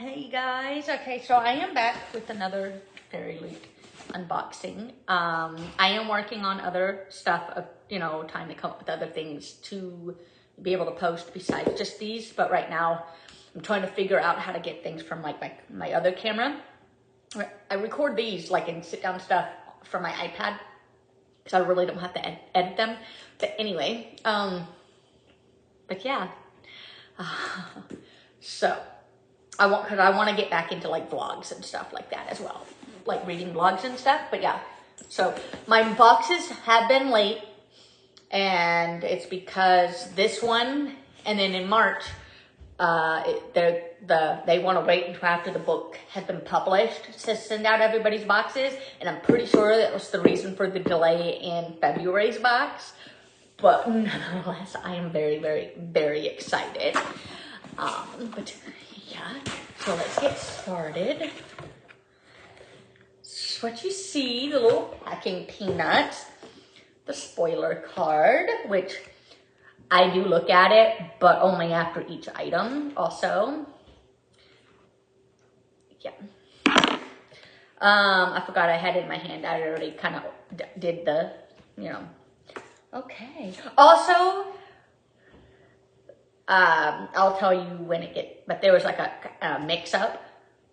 Hey guys, okay, so I am back with another FairyLoot unboxing. I am working on other stuff, trying to come up with other things to be able to post besides just these, but right now I'm trying to figure out how to get things from like my other camera. I record these like in sit down stuff from my iPad because I really don't have to edit them. But anyway, but yeah, so I want to get back into like vlogs and stuff like that as well, like reading blogs and stuff. But yeah, so my boxes have been late, and it's because this one, and then in March, they want to wait until after the book has been published to send out everybody's boxes, and I'm pretty sure that was the reason for the delay in February's box. But nonetheless, I am very, very, very excited. But yeah, so let's get started. So what you see, the little packing peanuts, the spoiler card, which I do look at it, but only after each item also. Yeah. I forgot I had it in my hand. I already kind of did the, Okay. Also, I'll tell you when it gets, but there was like a mix up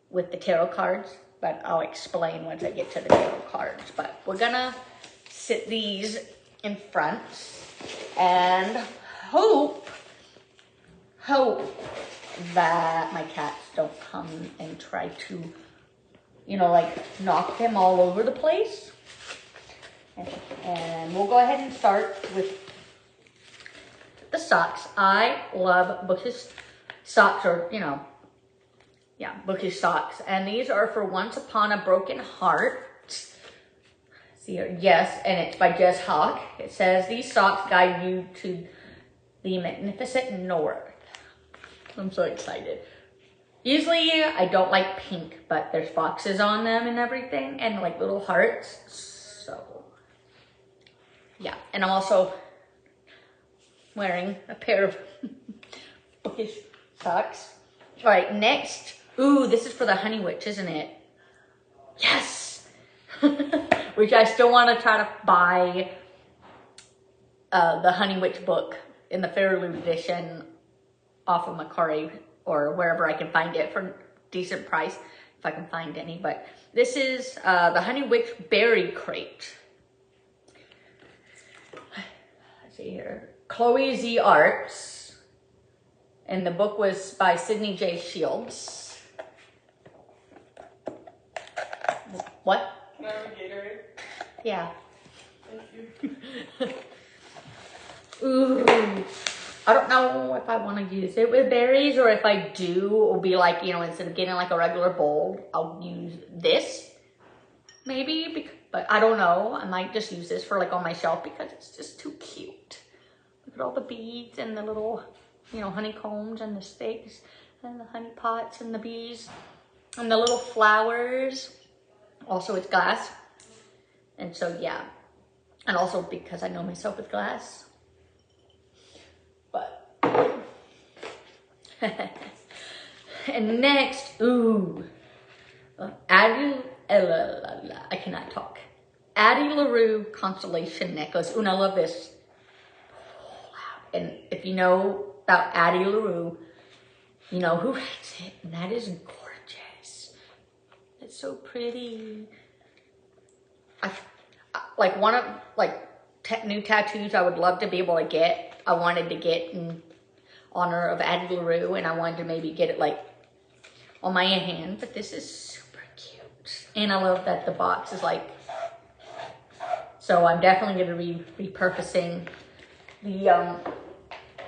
with the tarot cards, but I'll explain once I get to the tarot cards. But we're gonna sit these in front and hope that my cats don't come and try to, like knock them all over the place. And we'll go ahead and start with the socks. I love bookish socks, or, bookish socks. And these are for Once Upon a Broken Heart. See here, yes, and it's by Jess Hawk. It says, these socks guide you to the magnificent north. I'm so excited. Usually I don't like pink, but there's boxes on them and everything, and like little hearts. So yeah, and I'm also wearing a pair of bookish socks. All right, next. Ooh, this is for the Honey Witch, isn't it? Yes! Which I still want to try to buy the Honey Witch book in the FairyLoot edition off of Macari or wherever I can find it for a decent price, if I can find any. But this is the Honey Witch Berry Crate. Let's see here. Chloe Z Arts, and the book was by Sydney J. Shields. What? Can I have a Gatorade? Yeah. Thank you. Ooh, I don't know if I want to use it with berries, or if I do, it'll be like, instead of getting like a regular bowl, I'll use this, maybe, but I don't know. I might just use this for like on my shelf because it's just too cute. Look at all the beads and the little, honeycombs and the sticks and the honey pots and the bees and the little flowers. Also, it's glass. And so, yeah. And also because I know myself with glass. But. And next, ooh. I cannot talk. Addie LaRue Constellation Necklace. Ooh, and I love this. And if you know about Addie LaRue, you know who writes it, and that is gorgeous. It's so pretty. Like one of new tattoos I would love to be able to get. I wanted to get in honor of Addie LaRue, and I wanted to maybe get it like on my hand. But this is super cute, and I love that the box is like. So I'm definitely going to be repurposing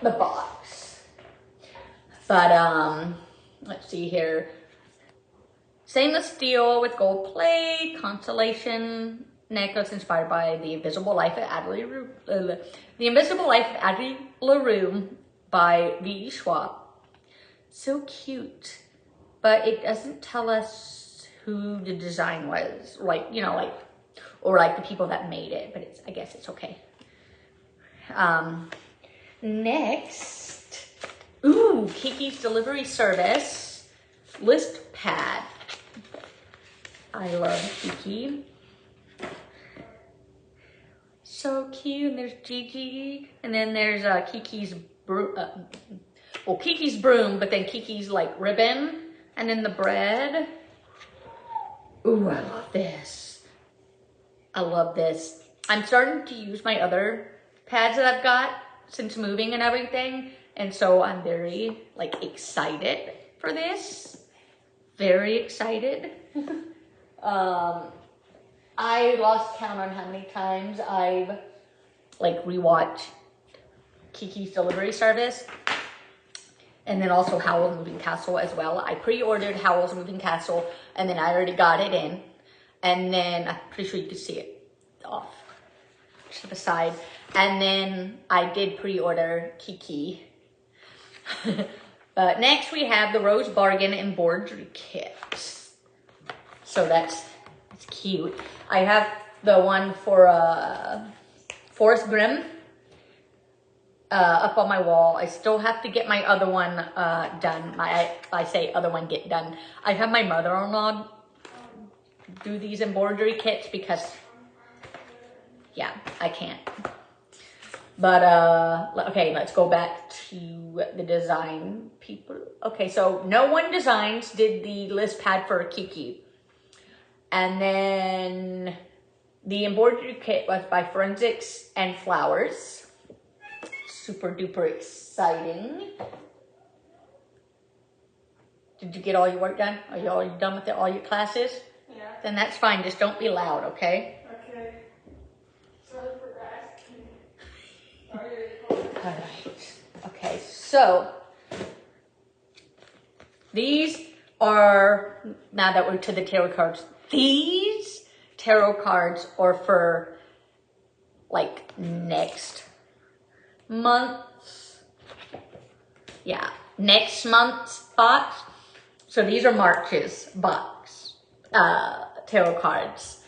the box. But let's see here. Stainless steel with gold plate, constellation necklace inspired by The Invisible Life of Addie LaRue. The Invisible Life of Addie LaRue by V.E. Schwab. So cute. But it doesn't tell us who the design was, or like the people that made it, but I guess it's okay. Next, ooh, Kiki's Delivery Service. list pad. I love Kiki. So cute. And there's Gigi. And then there's Kiki's broom. Well, Kiki's broom, but then Kiki's like ribbon. And then the bread. Ooh, I love this. I love this. I'm starting to use my other pads that I've got since moving and everything. And so I'm very like excited for this. Very excited. I lost count on how many times I've like rewatched Kiki's Delivery Service. And then also Howl's Moving Castle as well. I pre-ordered Howl's Moving Castle and then I already got it in. And then I'm pretty sure you can see it off to the side. And then I did pre-order Kiki. Next we have the Rose Bargain Embroidery Kit. So that's cute. I have the one for Forest Grimm up on my wall. I still have to get my other one done. I say other one get done. I have my mother-in-law do these embroidery kits because, yeah, I can't. But, okay, let's go back to the design people. Okay, so No One Designs did the list pad for Kiki. And then the embroidery kit was by Forensics and Flowers. Super duper exciting. Did you get all your work done? Are you all done with all your classes? Yeah. Then that's fine. Just don't be loud, okay? Okay. Sorry for asking. Sorry. All right. Okay, so these are, now that we're to the tarot cards, these tarot cards are for like next month's, yeah, next month's box. So these are March's box tarot cards.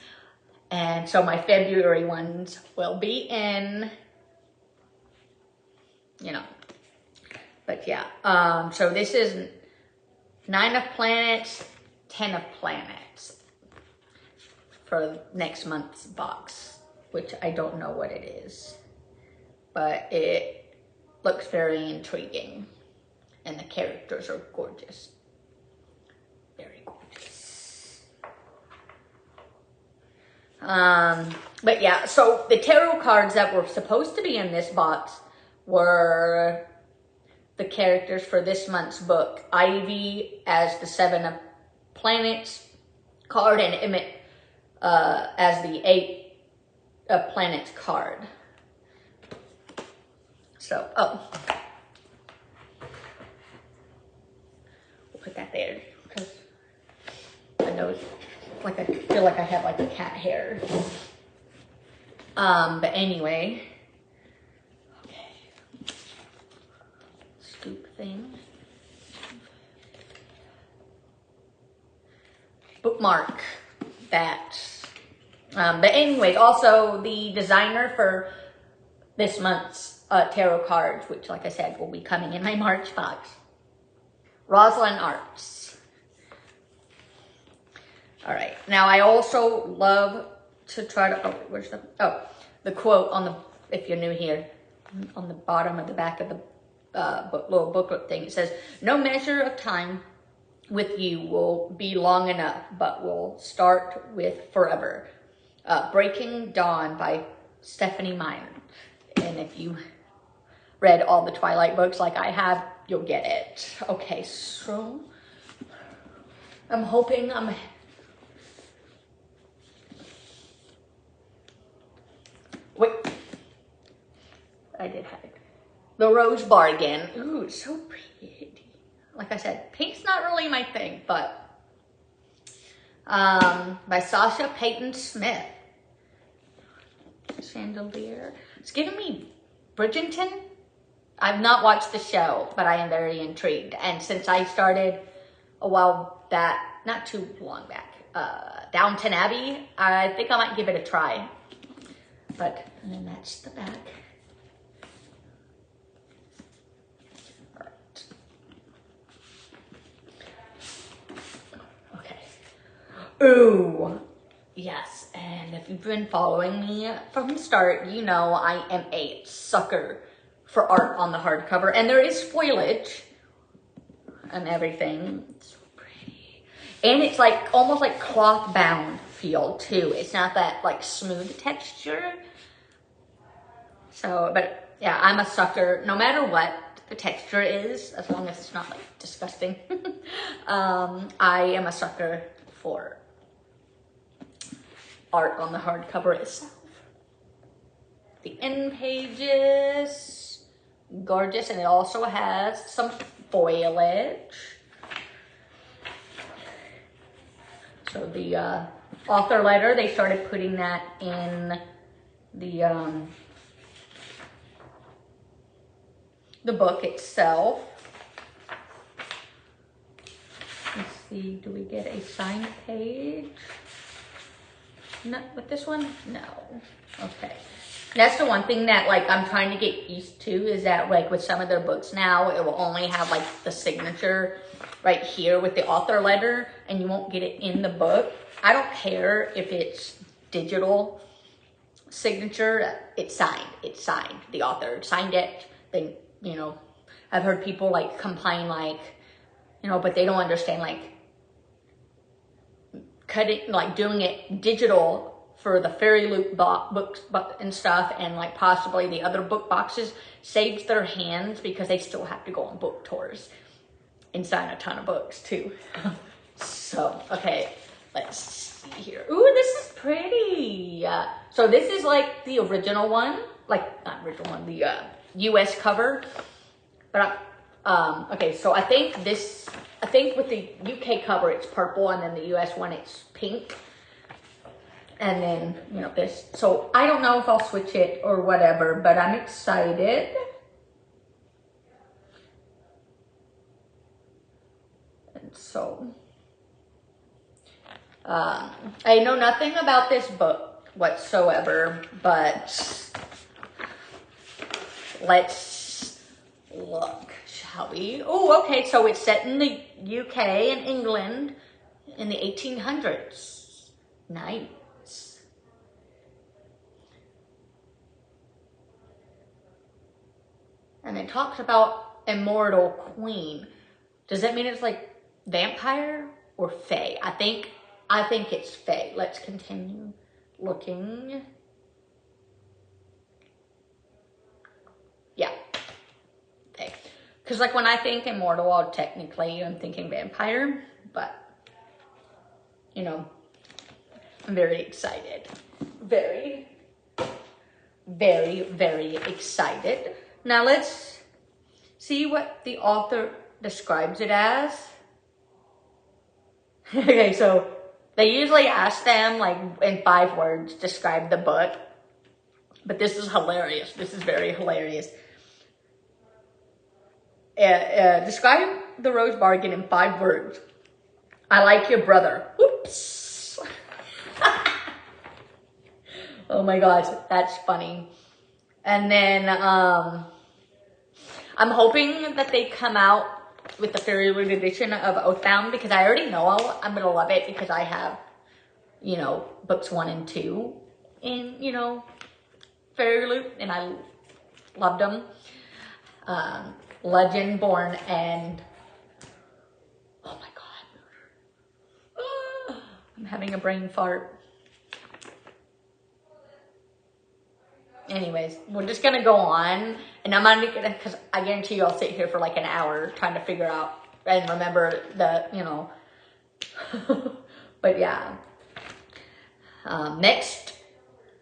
And so my February ones will be in, you know, but yeah. So this is 9 of Planets, 10 of Planets for next month's box, which I don't know what it is, but it looks very intriguing and the characters are gorgeous. Very gorgeous. But yeah, so the tarot cards that were supposed to be in this box were the characters for this month's book. Ivy as the 7 of Planets card and Emmett as the 8 of Planets card. So, we'll put that there because I know, like, I feel like I have like a cat hair. But anyway, okay, scoop thing. Bookmark that. But anyway, also the designer for this month's tarot cards, which, like I said, will be coming in my March box, Rosalind Arts. All right. Now, I also love to try to, oh, where's the quote on the, if you're new here, on the bottom of the back of the little booklet thing. It says, no measure of time with you will be long enough, but we'll start with forever. Breaking Dawn by Stephanie Meyer. And if you read all the Twilight books like I have, you'll get it. Okay, so I'm hoping wait, I did have it. The Rose Bargain. Ooh, it's so pretty. Like I said, pink's not really my thing, but by Sasha Payton Smith. Chandelier. It's giving me Bridgerton. I've not watched the show, but I am very intrigued. And since I started a while back, not too long back, Downton Abbey, I think I might give it a try. But, and then that's the back. All right. Ooh, yes. And if you've been following me from the start, you know I am a sucker for art on the hardcover. And there is foliage and everything. It's so pretty. And it's like almost like cloth bound feel too. It's not that like smooth texture. So, but yeah, I'm a sucker no matter what the texture is, as long as it's not like disgusting. I am a sucker for art on the hardcover itself. The end pages, gorgeous, and it also has some foliage. So the author letter, they started putting that in the book itself. Let's see, do we get a signed page? Not with this one? No. Okay. That's the one thing that like I'm trying to get used to, is that like with some of their books now, it will only have like the signature right here with the author letter, and you won't get it in the book. I don't care if it's digital signature, it's signed. It's signed. The author signed it. Then, you know, I've heard people like complain like, you know, but they don't understand like cutting, like doing it digital for the FairyLoot books and stuff, and like possibly the other book boxes, saves their hands because they still have to go on book tours and sign a ton of books too. So, okay, let's see here. Ooh, this is pretty. So this is like the original one, like not original one, the US cover. But okay, so I think with the UK cover it's purple, and then the US one it's pink. And then, you know, this. So I don't know if I'll switch it or whatever, but I'm excited. And so, I know nothing about this book whatsoever, but let's look, shall we? Oh, okay, so it's set in the UK and England in the 1800s. Nice. And it talks about immortal queen. Does that mean it's like vampire or fae? I think it's fae. Let's continue looking. Yeah, fae. Because like when I think immortal, I'm thinking vampire, but you know, I'm very excited. Very, very, very excited. Now let's see what the author describes it as. Okay, so they usually ask them like in 5 words, describe the book. But this is hilarious. This is very hilarious. Describe the Rose Bargain in 5 words. I like your brother. Oops. Oh my gosh, that's funny. And then I'm hoping that they come out with the FairyLoot edition of Oathbound, because I already know I'm going to love it, because I have, you know, books 1 and 2 in, you know, FairyLoot, and I loved them. Legendborn and, oh my God. I'm having a brain fart. Anyways, we're just gonna go on, and I'm not gonna, because I guarantee you I'll sit here for like an hour trying to figure out and remember the, you know. But yeah. Next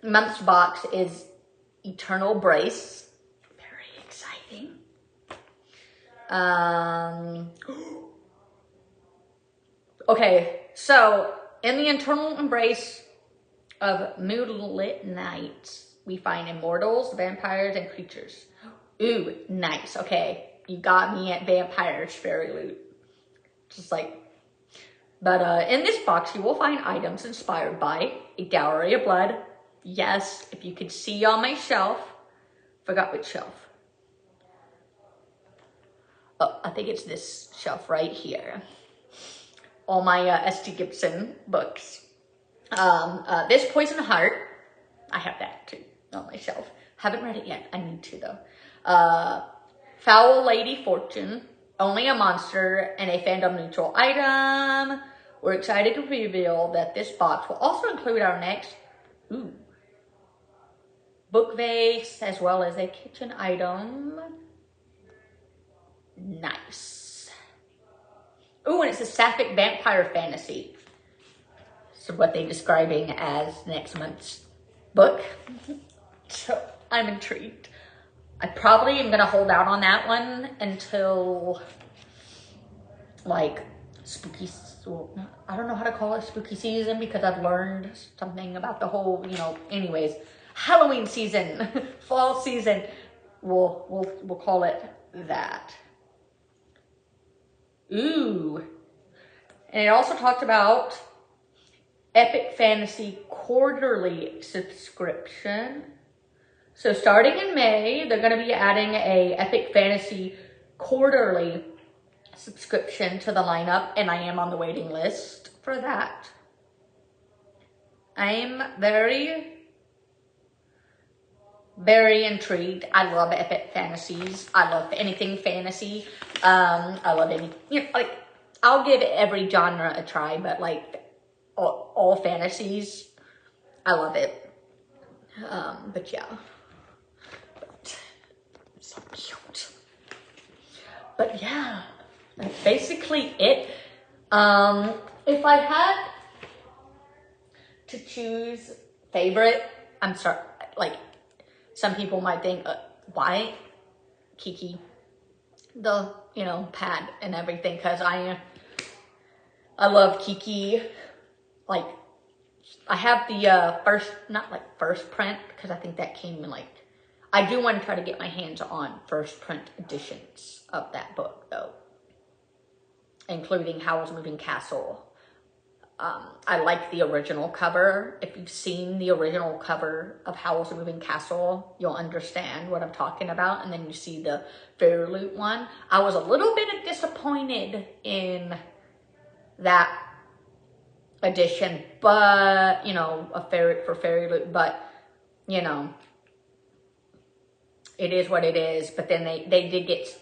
month's box is Eternal Brace. Very exciting. Okay, so in the Eternal Embrace of Moonlit Nights, we find immortals, vampires, and creatures. Ooh, nice. Okay, you got me at vampires, FairyLoot. Just like, but in this box, you will find items inspired by a dowry of blood. Yes, if you could see on my shelf. Forgot which shelf. Oh, I think it's this shelf right here. all my S.T. Gibson books. This Poison Heart, I have that too on my shelf. Haven't read it yet. I need to though. Foul Lady Fortune, Only a Monster, and a fandom neutral item. We're excited to reveal that this box will also include our next book vase, as well as a kitchen item. Nice. Ooh, and it's a Sapphic Vampire Fantasy. So what they're describing as next month's book. So I'm intrigued. I probably am going to hold out on that one until like spooky, I don't know how to call it spooky season, because I've learned something about the whole, anyways, Halloween season, fall season, we'll call it that. Ooh. And it also talked about Epic Fantasy quarterly subscription. So starting in May, they're going to be adding a Epic Fantasy quarterly subscription to the lineup, and I am on the waiting list for that. I'm very, very intrigued. I love epic fantasies. I love anything fantasy. I love any, like, I'll give every genre a try, but like all fantasies, I love it. But yeah, so cute. But yeah, that's basically it. If I had to choose favorite, I'm sorry, like, some people might think, why Kiki? The, pad and everything, because I love Kiki. Like, I have the first print, because I think that came in I do want to try to get my hands on first print editions of that book though, including Howl's Moving Castle. I like the original cover. If you've seen the original cover of Howl's Moving Castle, you'll understand what I'm talking about. And then you see the FairyLoot one. I was a little bit disappointed in that edition, but, for FairyLoot, but, it is what it is. But then they did get,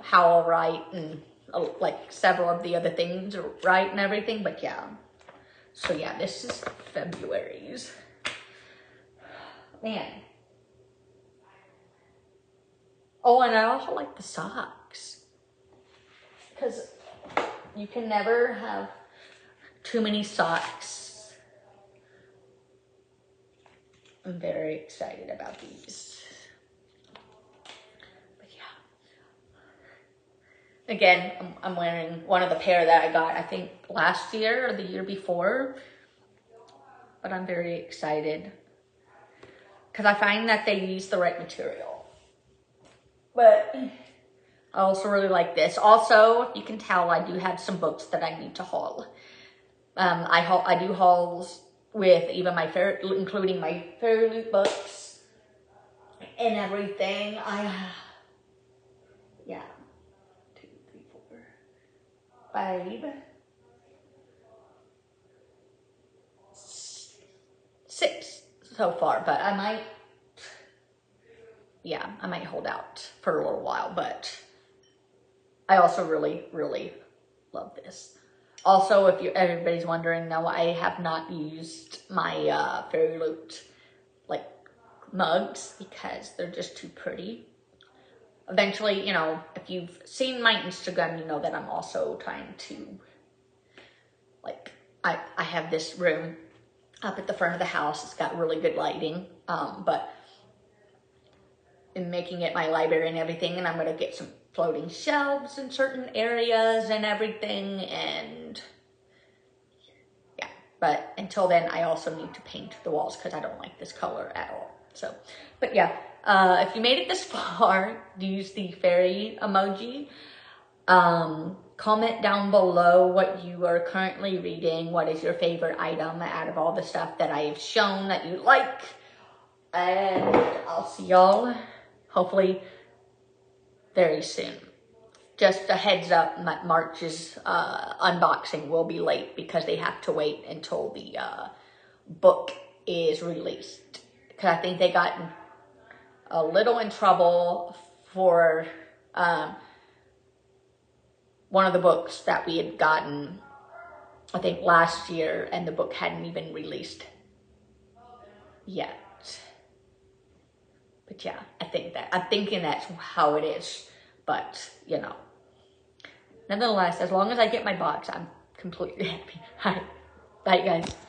Howl right, and like several of the other things right and everything, but yeah. So yeah, this is February's. Man. Oh, and I also like the socks, because you can never have too many socks. I'm very excited about these. Again, I'm wearing one of the pair that I got, I think, last year or the year before. But I'm very excited, because I find that they use the right material. But I also really like this. Also, if you can tell, I do have some books that I need to haul. I do hauls with even including my FairyLoot books and everything. Yeah. 5, 6 so far, but I might hold out for a little while, but I also really, really love this. Also, if everybody's wondering, no, I have not used my FairyLoot mugs, because they're just too pretty. Eventually, if you've seen my Instagram, you know that I'm also trying to, I have this room up at the front of the house. It's got really good lighting, but in making it my library and everything, and I'm going to get some floating shelves in certain areas and everything, and yeah. But until then, I also need to paint the walls, because I don't like this color at all. So, but yeah. If you made it this far, use the fairy emoji. Comment down below what you are currently reading. What is your favorite item out of all the stuff that I have shown that you like? And I'll see y'all hopefully very soon. just a heads up, March's unboxing will be late because they have to wait until the book is released. Because I think they got a little in trouble for one of the books that we had gotten, I think last year, and the book hadn't even released yet. But yeah, I'm thinking that's how it is. But, you know, nonetheless, as long as I get my box, I'm completely happy. All right, bye guys.